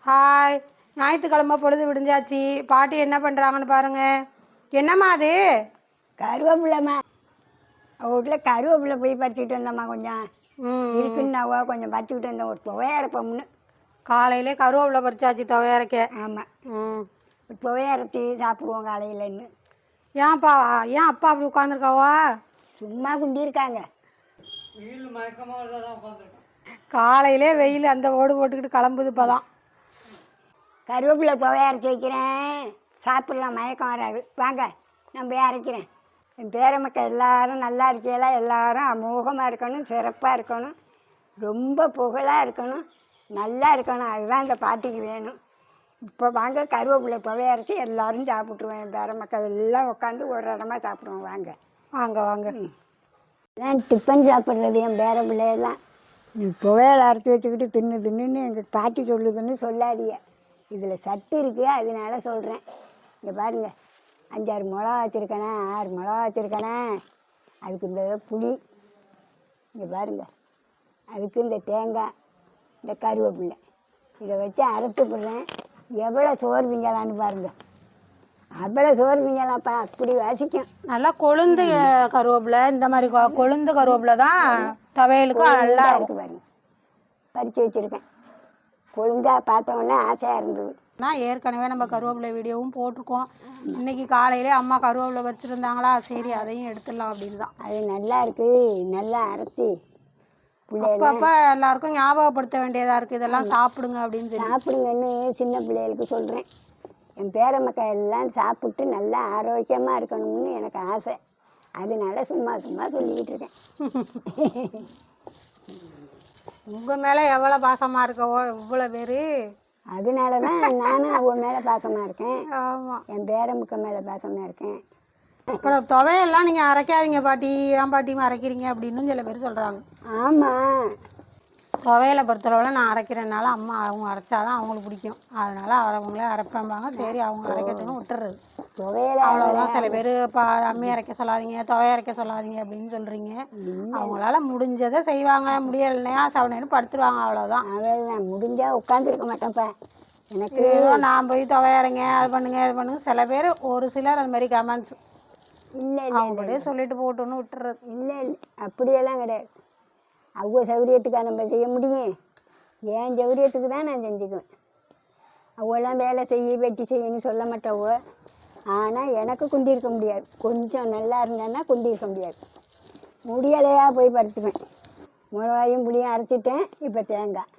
Hi, ஞாயிற்றுக்கிழமை பொழுது விடிஞ்சாச்சு. பாட்டி என்ன பண்ணுறாங்கன்னு பாருங்க. என்னம்மா அது? கருவேப்பிலைம்மா. அவள் வீட்டில் கருவேப்பிலை போய் பறிச்சுட்டு வந்தம்மா. கொஞ்சம் இருக்குன்னாவோ கொஞ்சம் பறிச்சுக்கிட்டு வந்தேன். ஒரு துவையரைப்பம்னு காலையிலே கருவேப்பிலை பறிச்சாச்சு துவையரைக்க. ஆமாம், துவையரைச்சி சாப்பிடுவோம் காலையிலன்னு. ஏன்ப்பா, ஏன் அப்பா அப்படி உட்காந்துருக்காவா? சும்மா குண்டிருக்காங்க. காலையிலே வெயில் அந்த ஓடு போட்டுக்கிட்டு கிளம்புது இப்போ தான். கருவேப்பிலை துவையரைச்சி வைக்கிறேன், சாப்பிட்லாம், மயக்கம் வராது. வாங்க, நான் போய் அரைக்கிறேன். என் பேரமக்கள் எல்லோரும் நல்லா இருக்கையில எல்லோரும் அமோகமாக இருக்கணும், சிறப்பாக இருக்கணும், ரொம்ப புகழாக இருக்கணும், நல்லா இருக்கணும். அதுதான் இந்த பாட்டிக்கு வேணும். இப்போ வாங்க, கருவேப்பிலை துவையரைச்சி எல்லோரும் சாப்பிட்ருவேன். என் பேரமக்கள் எல்லாம் உட்காந்து ஒரு இடமா சாப்பிடுவோம். வாங்க வாங்க வாங்க. நான் டிஃபன் சாப்பிட்றது என் பேரப்பிள்ளையெல்லாம். துவையல் அரைச்சி வச்சுக்கிட்டு தின்னுன்னு எங்கள் பாட்டி சொல்லுதுன்னு சொல்லாதீங்க. இதில் சத்து இருக்குது, அதனால சொல்கிறேன். இங்கே பாருங்கள், 5-6 மிளகா வச்சுருக்கேனே, 6 மிளகா வச்சுருக்கேனே. அதுக்கு இந்த புளி, இங்கே பாருங்கள், அதுக்கு இந்த தேங்காய், இந்த கருவேப்பிலை, இதை வச்சு அரைச்சி போடுறேன். எவ்வளோ சோறு திங்கலான்னு பாருங்கள். அவ்வளோ சோறு திங்கலாம்ப்பா, அப்படி வாசிக்கும். நல்லா கொழுந்து கருவேப்பிலை, இந்த மாதிரி கொழுந்து கருவேப்பிலை தான் துவையலுக்கு நல்லா இருக்கும். பாருங்க, பறித்து வச்சுருக்கேன். கொழுந்தா பார்த்தோன்னே ஆசையாக இருந்தது. நான் ஏற்கனவே நம்ம கருவேப்பிலை வீடியோவும் போட்டிருக்கோம். இன்றைக்கி காலையிலே அம்மா கருவேப்பிலை வச்சுருந்தாங்களா, சரி அதையும் எடுத்துடலாம் அப்படின்னு தான். அது நல்லா இருக்குது, நல்லா அரைச்சி அப்பப்போ எல்லாருக்கும் ஞாபகப்படுத்த வேண்டியதாக இருக்குது, இதெல்லாம் சாப்பிடுங்க அப்படின்னு சொல்லி. சாப்பிடுங்கன்னு சின்ன பிள்ளைகளுக்கு சொல்கிறேன். என் பேரமக்கள் எல்லாம் சாப்பிட்டு நல்லா ஆரோக்கியமாக இருக்கணும்னு எனக்கு ஆசை. அதனால சும்மா சொல்லிக்கிட்டு இருக்கேன். உங்கள் மேலே எவ்வளோ பாசமாக இருக்கவோ இவ்வளோ பேர். அதனால தான் நானும் அவன் மேலே பாசமாக இருக்கேன். ஆமாம், என் பேரமுக்க மேலே பாசமாக இருக்கேன். அப்புறம் துவையெல்லாம் நீங்கள் அரைக்காதீங்க பாட்டி, ஏன் பாட்டியும் அரைக்கிறீங்க அப்படின்னு சில பேர் சொல்கிறாங்க. ஆமாம், துவையலை பொறுத்தளவில் நான் அரைக்கிறதுனால அம்மா அவங்க அரைச்சாதான் அவங்களுக்கு பிடிக்கும். அதனால் அவங்களே அரைப்பாங்க. சரி, அவங்க அரைக்கட்டுன்னு விட்டுறது. துவையலை அவ்வளோதான். சில பேர் அம்மி அரைக்க சொல்லாதீங்க, துவைய அரைக்க சொல்லாதீங்க அப்படின்னு சொல்கிறீங்க. அவங்களால முடிஞ்சதை செய்வாங்க, முடியலைன்னா சவனேன்னு படுத்துருவாங்க. அவ்வளோதான். அவ்வளோதான். முடிஞ்சால் உட்காந்துருக்க மாட்டேன்ப்பா. எனக்கு ஏதோ நான் போய் துவையறங்க, அது பண்ணுங்க இது பண்ணுங்க. சில பேர் ஒரு சிலர் அந்த மாதிரி கமெண்ட்ஸ் இல்லை அவங்கள்டே சொல்லிட்டு போட்டோன்னு விட்டுறது. இல்லை, அப்படியெல்லாம் கிடையாது. அவங்க சௌகரியத்துக்காக நம்ம செய்ய முடியும். என் சௌகரியத்துக்கு தான் நான் செஞ்சுக்குவேன். அவெல்லாம் வேலை செய்ய வெட்டி செய்யணும்னு சொல்ல மாட்டாவோ. ஆனால் எனக்கு குந்திருக்க முடியாது. கொஞ்சம் நல்லா இருந்தேன்னா குந்திருக்க முடியாது. முடியலையாக போய் படுத்துப்பேன். மிளகாயும் புளியும் அரைச்சிட்டேன். இப்போ தேங்காய்,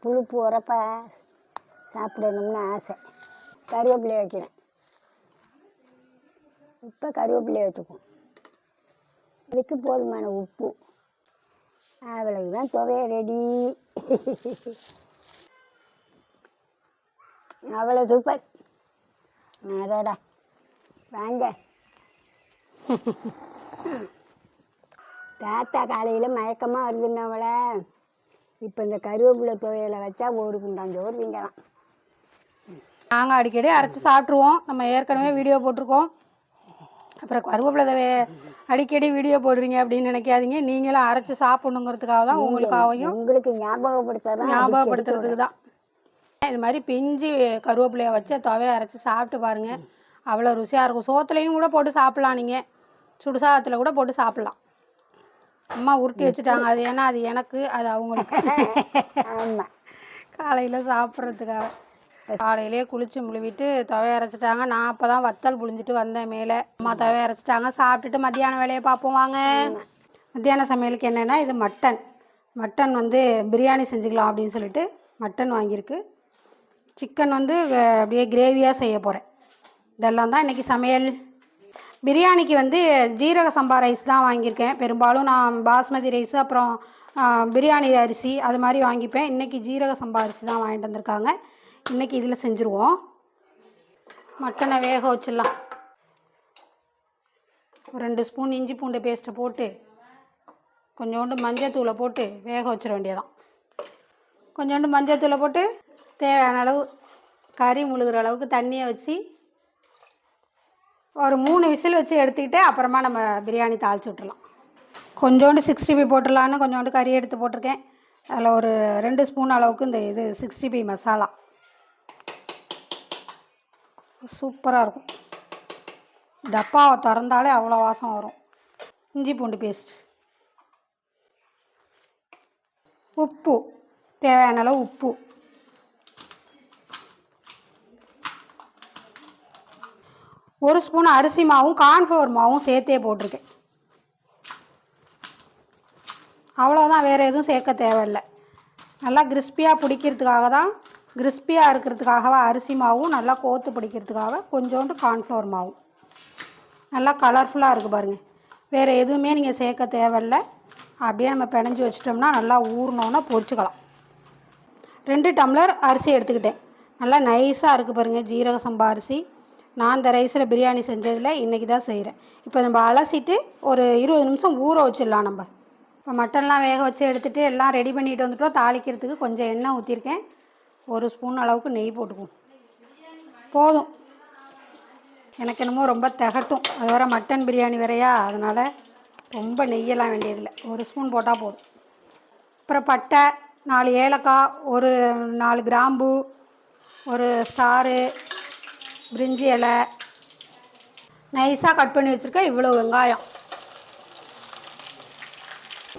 புழுப்பு உரப்பா சாப்பிடணும்னு ஆசை. கருவேப்பிலையை வைக்கிறேன். இப்போ கருவேப்பிலையை வச்சுக்குவோம். அதுக்கு போதுமான உப்பு, அவ்வளவுதான். துவைய ரெடி. அவ்வளோ சூப்பர். அடடா, வாங்க. தாத்தா காலையில் மயக்கமாக வருதுன்னவளை. இப்போ இந்த கருவேப்பிலை துவையலை வச்சா ஒரு குண்டாஞ்சோறு திங்கலாம். நாங்கள் அடிக்கடி அரைச்சி சாப்பிட்ருவோம். நம்ம ஏற்கனவே வீடியோ போட்டிருக்கோம். அப்புறம் கருவேப்பிலை அடிக்கடி வீடியோ போடுறீங்க அப்படின்னு நினைக்காதீங்க. நீங்களும் அரைச்சி சாப்பிடணுங்கிறதுக்காக தான், உங்களுக்கு ஞாபகப்படுத்துறதுக்கு தான். இது மாதிரி பிஞ்சு கருவேப்பிலையை வச்சு துவையை அரைச்சி சாப்பிட்டு பாருங்கள். அவ்வளோ ருசியாக இருக்கும். சோத்துலையும் கூட போட்டு சாப்பிட்லாம், நீங்கள் சுடுசாதத்தில் கூட போட்டு சாப்பிட்லாம். அம்மா உருட்டி வச்சுட்டாங்க. அது ஏன்னா அது எனக்கு, அது அவங்களுக்கு. ஆமாம், காலையில் சாப்பிட்றதுக்காக. காலையிலே குளித்து முழுவிட்டு துவைய அரைச்சிட்டாங்க. நான் அப்போ தான் வத்தல் புழிஞ்சிட்டு வந்தேன் மேலே. அம்மா துவைய அரைச்சிட்டாங்க. சாப்பிட்டுட்டு மத்தியான வேலையை பார்ப்போம் வாங்க. மத்தியான சமையலுக்கு என்னென்னா, இது மட்டன் வந்து பிரியாணி செஞ்சுக்கலாம் அப்படின்னு சொல்லிட்டு மட்டன் வாங்கியிருக்கு. சிக்கன் வந்து அப்படியே கிரேவியாக செய்ய போகிறேன். இதெல்லாம் தான் இன்றைக்கி சமையல். பிரியாணிக்கு வந்து ஜீரக சம்பா ரைஸ் தான் வாங்கியிருக்கேன். பெரும்பாலும் நான் பாஸ்மதி ரைஸ் அப்புறம் பிரியாணி அரிசி அது மாதிரி வாங்கிப்பேன். இன்றைக்கி ஜீரக சம்பா அரிசி தான் வாங்கிட்டு வந்திருக்காங்க. இன்றைக்கி இதில் செஞ்சுருவோம். மட்டனை வேக வச்சிடலாம். ஒரு 2 ஸ்பூன் இஞ்சி பூண்டு பேஸ்ட்டை போட்டு கொஞ்சோண்டு மஞ்சத்தூளை போட்டு வேக வச்சிட வேண்டியதான். கொஞ்சோண்டு மஞ்சத்தூளை போட்டு தேவையான அளவு கறி முழுகிற அளவுக்கு தண்ணியை வச்சு ஒரு 3 விசில் வச்சு எடுத்துக்கிட்டு அப்புறமா நம்ம பிரியாணி தாளித்து விட்டுடலாம். கொஞ்சோண்டு 65 போட்டுடலான்னு கொஞ்சோண்டு கறி எடுத்து போட்டிருக்கேன். அதில் ஒரு 2 ஸ்பூன் அளவுக்கு இந்த இது 65 மசாலா சூப்பராக இருக்கும். டப்பாவை திறந்தாலே அவ்வளோ வாசம் வரும். இஞ்சி பூண்டு பேஸ்ட், உப்பு தேவையான அளவு உப்பு, ஒரு ஸ்பூன் அரிசி மாவும் கார்ன்ஃப்ளவர் மாவும் சேர்த்தே போட்டிருக்கேன். அவ்வளோதான், வேறு எதுவும் சேர்க்க தேவையில்லை. நல்லா கிறிஸ்பியாக பிடிக்கிறதுக்காக தான், கிறிஸ்பியாக இருக்கிறதுக்காகவா அரிசி மாவும், நல்லா கோத்து பிடிக்கிறதுக்காக கொஞ்சோண்டு கார்ன்ஃப்ளவர் மாவும். நல்லா கலர்ஃபுல்லாக இருக்குது பாருங்கள். வேறு எதுவுமே நீங்கள் சேர்க்க தேவையில்லை. அப்படியே நம்ம பிணைஞ்சி வச்சிட்டோம்னா நல்லா ஊறினோன்னா பொரிச்சுக்கலாம். 2 டம்ளர் அரிசி எடுத்துக்கிட்டேன். நல்லா நைஸாக இருக்குது பாருங்கள், ஜீரக சம்பா அரிசி. நான் இந்த ரைஸில் பிரியாணி செஞ்சதில் இன்றைக்கி தான் செய்கிறேன். இப்போ நம்ம அலசிட்டு ஒரு 20 நிமிஷம் ஊற வச்சிடலாம். நம்ம இப்போ மட்டன்லாம் வேக வச்சு எடுத்துகிட்டு எல்லாம் ரெடி பண்ணிட்டு வந்துட்டோம். தாளிக்கிறதுக்கு கொஞ்சம் எண்ணெய் ஊற்றிருக்கேன். 1 ஸ்பூன் அளவுக்கு நெய் போட்டுக்குவோம். போதும், எனக்கு என்னமோ ரொம்ப திகட்டும். அது வேறு மட்டன் பிரியாணி வேறையா, அதனால் ரொம்ப நெய்யெல்லாம் வேண்டியதில்லை. 1 ஸ்பூன் போட்டால் போதும். அப்புறம் பட்டை, 4 ஏலக்காய், ஒரு 4 கிராம்பு, ஒரு ஸ்டாரு, பிரிஞ்சி இலை, நைஸாக கட் பண்ணி வச்சுருக்கேன். இவ்வளோ வெங்காயம்,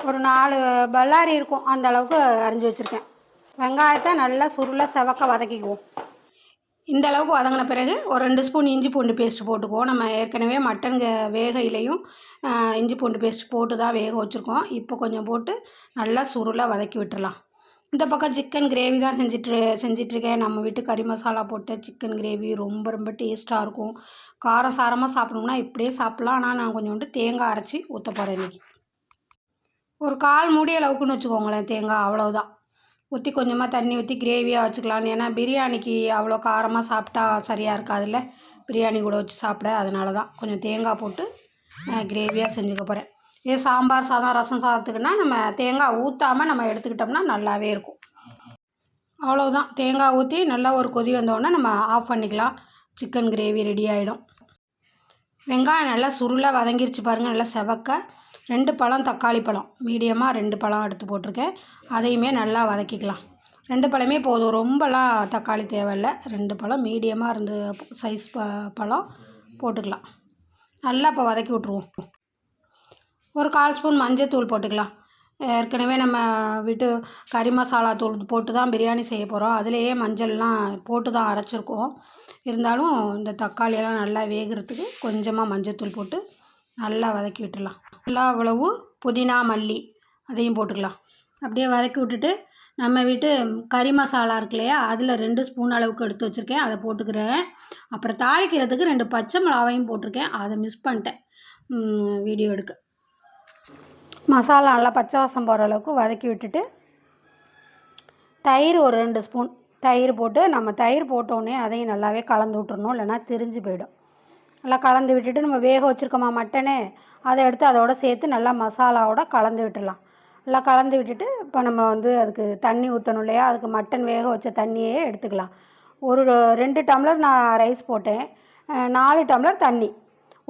ஒரு 4 பல்லாரி இருக்கும் அந்த அளவுக்கு அரிஞ்சு வச்சுருக்கேன். வெங்காயத்தை நல்லா சுருளை செவக்க வதக்கிக்குவோம். இந்த அளவுக்கு வதங்கின பிறகு ஒரு 2 ஸ்பூன் இஞ்சி பூண்டு பேஸ்ட் போட்டுக்குவோம். நம்ம ஏற்கனவே மட்டன் வேகையிலையும் இஞ்சி பூண்டு பேஸ்ட் போட்டு தான் வேக வச்சுருக்கோம். இப்போ கொஞ்சம் போட்டு நல்லா சுருளாக வதக்கி விட்டுறலாம். இந்த பக்கம் சிக்கன் கிரேவி தான் செஞ்சிட்ருக்கேன். நம்ம வீட்டு கறி மசாலா போட்ட சிக்கன் கிரேவி ரொம்ப ரொம்ப டேஸ்ட்டாக இருக்கும். காரம் சாரமாக சாப்பிடணும்னா இப்படியே சாப்பிட்லாம். ஆனால் நான் கொஞ்சோண்டு தேங்காய் அரைச்சி ஊற்ற போகிறேன் இன்றைக்கி. ஒரு 1/4 மூடி அளவுக்குன்னு வச்சுக்கோங்களேன் தேங்காய், அவ்வளோதான். ஊற்றி கொஞ்சமாக தண்ணி ஊற்றி கிரேவியாக வச்சுக்கலான்னு. ஏன்னா பிரியாணிக்கு அவ்வளோ காரமாக சாப்பிட்டா சரியாக இருக்காதுல்ல, பிரியாணி கூட வச்சு சாப்பிட. அதனால தான் கொஞ்சம் தேங்காய் போட்டு கிரேவியாக செஞ்சுக்க போகிறேன். இதே சாம்பார் சாதம், ரசம் சாதத்துக்குன்னா நம்ம தேங்காய் ஊற்றாமல் நம்ம எடுத்துக்கிட்டோம்னா நல்லாவே இருக்கும். அவ்வளோதான், தேங்காய் ஊற்றி நல்லா ஒரு கொதி வந்தோடனே நம்ம ஆஃப் பண்ணிக்கலாம். சிக்கன் கிரேவி ரெடி ஆகிடும். வெங்காயம் நல்லா சுருளாக வதங்கிருச்சு பாருங்கள், நல்லா செவக்க. 2 பழம் தக்காளி பழம், மீடியமாக 2 பழம் எடுத்து போட்டிருக்கேன். அதையுமே நல்லா வதக்கிக்கலாம். 2 பழமே போதும், ரொம்பலாம் தக்காளி தேவையில்லை. 2 பழம் மீடியமாக இருந்த சைஸ் பழம் போட்டுக்கலாம். நல்லா இப்போ வதக்கி விட்ருவோம். ஒரு 1/4 ஸ்பூன் மஞ்சத்தூள் போட்டுக்கலாம். ஏற்கனவே நம்ம வீட்டு கறி மசாலா தூள் போட்டு தான் பிரியாணி செய்ய போகிறோம். அதுலேயே மஞ்சள்லாம் போட்டு தான் அரைச்சிருக்கோம். இருந்தாலும் இந்த தக்காளியெல்லாம் நல்லா வேகிறதுக்கு கொஞ்சமாக மஞ்சத்தூள் போட்டு நல்லா வதக்கி விட்டுடலாம். நல்லா அவ்வளவு புதினா மல்லி அதையும் போட்டுக்கலாம். அப்படியே வதக்கி விட்டுட்டு நம்ம வீட்டு கறி மசாலா இருக்கு இல்லையா, அதில் 2 ஸ்பூன் அளவுக்கு எடுத்து வச்சுருக்கேன், அதை போட்டுக்கிறேன். அப்புறம் தாளிக்கிறதுக்கு 2 பச்சை மிளகாவையும் போட்டிருக்கேன். அதை மிஸ் பண்ணிட்டேன் வீடியோ எடுக்க. மசாலா நல்லா பச்சை வாசம் போகிற அளவுக்கு வதக்கி விட்டுட்டு தயிர் ஒரு 2 ஸ்பூன் தயிர் போட்டு, நம்ம தயிர் போட்டோடனே அதையும் நல்லாவே கலந்து விட்டுறணும், இல்லைனா திரிஞ்சு போயிடும். நல்லா கலந்து விட்டுட்டு நம்ம வேக வச்சுருக்கோமா மட்டனே, அதை எடுத்து அதோடு சேர்த்து நல்லா மசாலாவோட கலந்து விட்டுடலாம். நல்லா கலந்து விட்டுட்டு இப்போ நம்ம அதுக்கு தண்ணி ஊற்றணும் இல்லையா, அதுக்கு மட்டன் வேக வச்ச தண்ணியே எடுத்துக்கலாம். ஒரு 2 டம்ளர் நான் ரைஸ் போட்டேன், 4 டம்ளர் தண்ணி.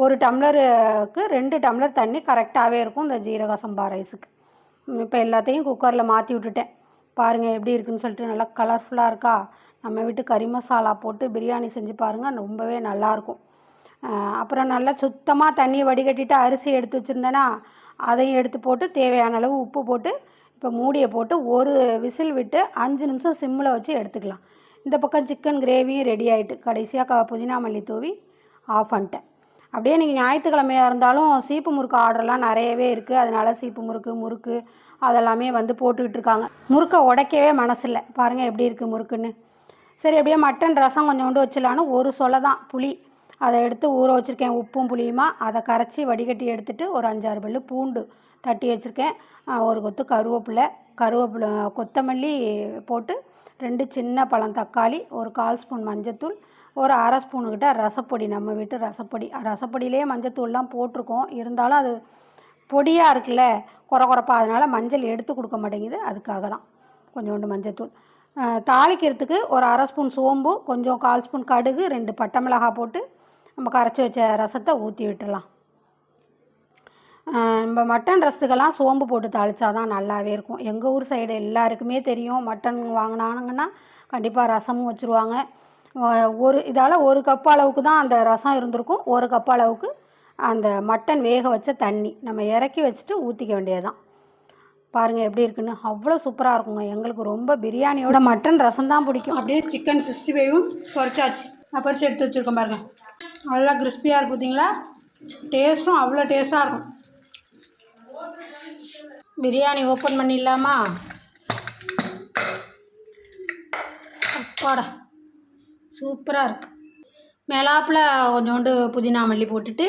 1 டம்ளருக்கு 2 டம்ளர் தண்ணி கரெக்டாகவே இருக்கும் இந்த ஜீரக சம்பா ரைஸுக்கு. இப்போ எல்லாத்தையும் குக்கரில் மாற்றி விட்டுட்டேன். பாருங்கள் எப்படி இருக்குதுன்னு சொல்லிட்டு, நல்லா கலர்ஃபுல்லாக இருக்கா. நம்ம வீட்டு கறி மசாலா போட்டு பிரியாணி செஞ்சு பாருங்கள், ரொம்பவே நல்லாயிருக்கும். அப்புறம் நல்லா சுத்தமாக தண்ணியை வடிகட்டிட்டு அரிசி எடுத்து வச்சுருந்தேன்னா அதையும் எடுத்து போட்டு தேவையான அளவு உப்பு போட்டு இப்போ மூடியை போட்டு ஒரு விசில் விட்டு 5 நிமிஷம் சிம்மில் வச்சு எடுத்துக்கலாம். இந்த பக்கம் சிக்கன் கிரேவியும் ரெடி ஆகிட்டு, கடைசியாக புதினா மல்லி தூவி ஆஃப் பண்ணிட்டேன். அப்படியே நீங்கள் ஞாயிற்றுக்கிழமையாக இருந்தாலும் சீப்பு முறுக்கு ஆர்டர்லாம் நிறையவே இருக்குது. அதனால் சீப்பு முறுக்கு அதெல்லாமே போட்டுக்கிட்டு இருக்காங்க. முறுக்கை உடைக்கவே மனசில்லை. பாருங்கள் எப்படி இருக்குது முறுக்குன்னு. சரி, அப்படியே மட்டன் ரசம் கொஞ்சோண்டு வச்சிடலான்னு ஒரு சொலை தான் புளி அதை எடுத்து ஊற வச்சுருக்கேன், உப்பும் புளியுமா. அதை கரைச்சி வடிகட்டி எடுத்துகிட்டு ஒரு 5-6 பல்லு பூண்டு தட்டி வச்சுருக்கேன். ஒரு கொத்து கருவேப்பிலை கொத்தமல்லி போட்டு 2 சின்ன பழம் தக்காளி, ஒரு 1/4 ஸ்பூன் மஞ்சத்தூள், ஒரு 1/2 ஸ்பூனுக்கிட்ட ரசப்பொடி. நம்ம வீட்டு ரசப்பொடியிலே மஞ்சத்தூள்லாம் போட்டிருக்கோம். இருந்தாலும் அது பொடியாக இருக்குல்ல, குறப்பாக, அதனால் மஞ்சள் எடுத்து கொடுக்க மாட்டேங்குது. அதுக்காக தான் கொஞ்சோண்டு மஞ்சத்தூள். தாளிக்கிறதுக்கு ஒரு 1/2 ஸ்பூன் சோம்பு, கொஞ்சம் 1/4 ஸ்பூன் கடுகு, 2 பட்டை மிளகாய் போட்டு நம்ம கரைச்சி வச்ச ரசத்தை ஊற்றி விட்டுடலாம். நம்ம மட்டன் ரசத்துக்கெல்லாம் சோம்பு போட்டு தாளித்தா தான் நல்லாவே இருக்கும். எங்கள் ஊர் சைடு எல்லாருக்குமே தெரியும். மட்டன் வாங்கினாங்கன்னா கண்டிப்பாக ரசமும் வச்சுருவாங்க. இதால் 1 கப் அளவுக்கு தான் அந்த ரசம் இருந்திருக்கும். 1 கப் அளவுக்கு அந்த மட்டன் வேக வச்ச தண்ணி நம்ம இறக்கி வச்சுட்டு ஊற்றிக்க வேண்டியது தான். பாருங்கள் எப்படி இருக்குன்னு, அவ்வளோ சூப்பராக இருக்குங்க. எங்களுக்கு ரொம்ப பிரியாணியோட மட்டன் ரசம் தான் பிடிக்கும். அப்படியே சிக்கன் 65யும் பொரிச்சாச்சு. நான் பொரிச்சு எடுத்து வச்சுருக்கேன் பாருங்கள். நல்லா கிறிஸ்பியாக இருக்கும் பார்த்தீங்களா? டேஸ்ட்டும் அவ்வளோ டேஸ்ட்டாக இருக்கும். பிரியாணி ஓப்பன் பண்ணிடலாமா? அப்பாடா சூப்பராக இருக்குது. மேலாப்பில் கொஞ்சோண்டு புதினா மல்லி போட்டுட்டு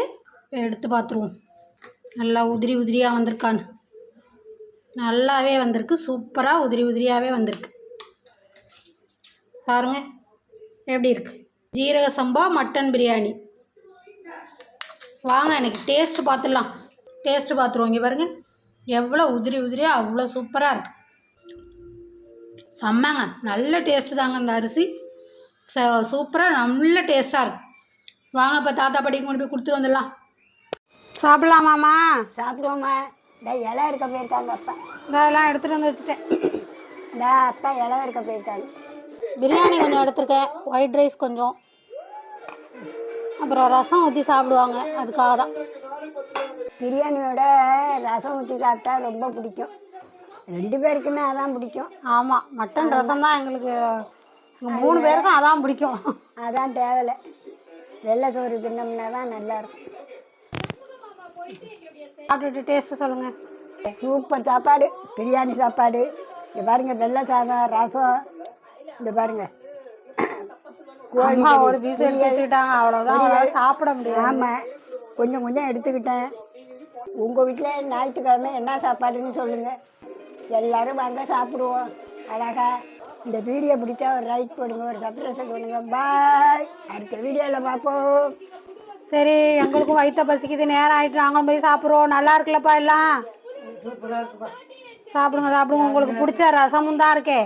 எடுத்து பார்த்துருவோம். நல்லா உதிரி உதிரியாக வந்திருக்கான்னு. நல்லாவே வந்திருக்கு. சூப்பராக உதிரி உதிரியாகவே வந்திருக்கு. பாருங்கள் எப்படி இருக்குது. ஜீரக சம்பா மட்டன் பிரியாணி. வாங்க எனக்கு டேஸ்ட்டு பார்த்துடலாம். டேஸ்ட்டு பார்த்துருவோம். இங்கே பாருங்கள் எவ்வளோ உதிரி உதிரியாக அவ்வளோ சூப்பராக இருக்குது. செம்மங்க. நல்ல டேஸ்ட்டு தாங்க இந்த அரிசி. சூப்பராக நல்ல டேஸ்ட்டாக இருக்குது. வாங்க இப்போ தாத்தா பாட்டிக்கு கொண்டு போய் கொடுத்துட்டு வந்துடலாம். சாப்பிட்லாமாம்மா? சாப்பிடுவோம்மா. இந்த இலை இருக்க போயிருக்காங்க அப்பா. இதெல்லாம் எடுத்துகிட்டு வந்து வச்சுட்டேன். இந்த அப்பா இலை இருக்க போயிருக்காங்க. பிரியாணி கொஞ்சம் எடுத்துருக்கேன். ஒயிட் ரைஸ் கொஞ்சம், அப்புறம் ரசம் ஊற்றி சாப்பிடுவாங்க. அதுக்காக தான். பிரியாணியோட ரசம் ஊற்றி சாப்பிட்டா ரொம்ப பிடிக்கும். 2 பேருக்குமே அதான் பிடிக்கும். ஆமாம், மட்டன் ரசம் தான் எங்களுக்கு 3 பேருக்கும் அதான் பிடிக்கும். அதான் தேவையில்லை. வெள்ளை சோறு தின்னோம்னா தான் நல்லாயிருக்கும். சாப்பிட்டுட்டு டேஸ்ட்டு சொல்லுங்கள். சூப்பர் சாப்பாடு. பிரியாணி சாப்பாடு. இங்கே பாருங்கள், வெள்ளை சாதம், ரசம். இந்த பாருங்கள் கோழி ஒரு பீஸ் எடுத்து வச்சுக்கிட்டாங்க. அவ்வளோதான், அவங்களால சாப்பிட முடியாது. ஆமாம், கொஞ்சம் கொஞ்சம் எடுத்துக்கிட்டேன். உங்கள் வீட்டில் ஞாயிற்றுக்கிழமை என்ன சாப்பாடுன்னு சொல்லுங்கள். எல்லோரும் வாங்க சாப்பிடுவோம் அழகா. இந்த வீடியோ பிடிச்சா ஒரு லைக் போடுங்க, ஒரு சப்ஸ்கிரைப் பண்ணுங்க. பாய். அடுத்த வீடியோவில் பார்ப்போம். சரி, எங்களுக்கும் வயிற்ற பசிக்குது, நேரம் ஆகிட்டு நாங்களும் போய் சாப்பிட்றோம். நல்லா இருக்குல்லப்பா எல்லாம்? சூப்பராக இருக்குப்பா. சாப்பிடுங்க சாப்பிடுங்க. உங்களுக்கு பிடிச்ச ரசமும் தான் இருக்கே.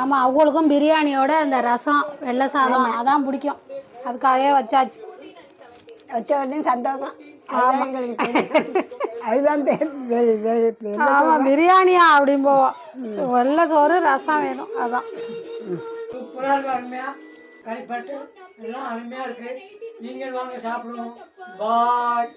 ஆமாம், அவங்களுக்கும் பிரியாணியோட அந்த ரசம் வெள்ளை சாதம் அதான் பிடிக்கும். அதுக்காகவே வச்சாச்சு. வச்ச உடனே சந்தோஷம். அதுதான் பேர். ஆமாம், பிரியாணியா அப்படின்னு போவோம். வெள்ளை சோறு ரசம் வேணும். அதான் சூப்பராக இருக்குது. அருமையாக கறிப்பட்டு எல்லாம் அருமையாக இருக்குது. நீங்கள் வாங்க சாப்பிடுவோம். பாய்.